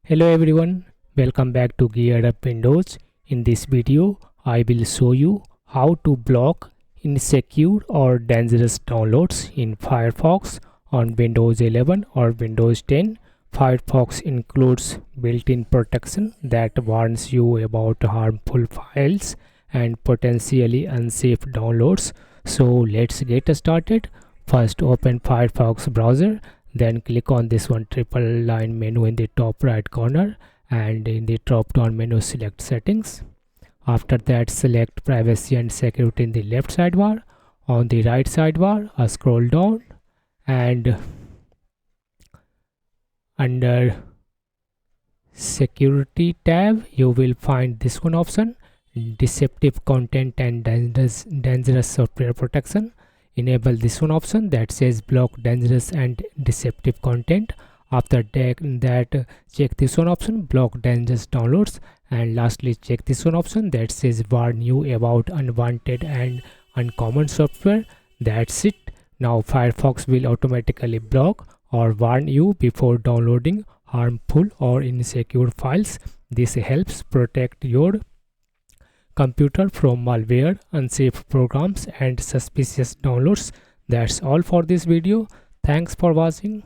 Hello everyone, welcome back to GearUpWindows. In this video, I will show you how to block insecure or dangerous downloads in Firefox on Windows 11 or Windows 10. Firefox includes built-in protection that warns you about harmful files and potentially unsafe downloads. So let's get started. First, open Firefox browser, then click on this one triple line menu in the top right corner, and in the drop down menu select settings. After that, select privacy and security in the left sidebar. On the right sidebar, scroll down, and under security tab you will find this one option, deceptive content and dangerous software protection. Enable this one option that says block dangerous and deceptive content. After that, check this one option, block dangerous downloads, and lastly check this one option that says warn you about unwanted and uncommon software. That's it. Now Firefox will automatically block or warn you before downloading harmful or insecure files. This helps protect your computer from malware, unsafe programs and suspicious downloads. That's all for this video. Thanks for watching.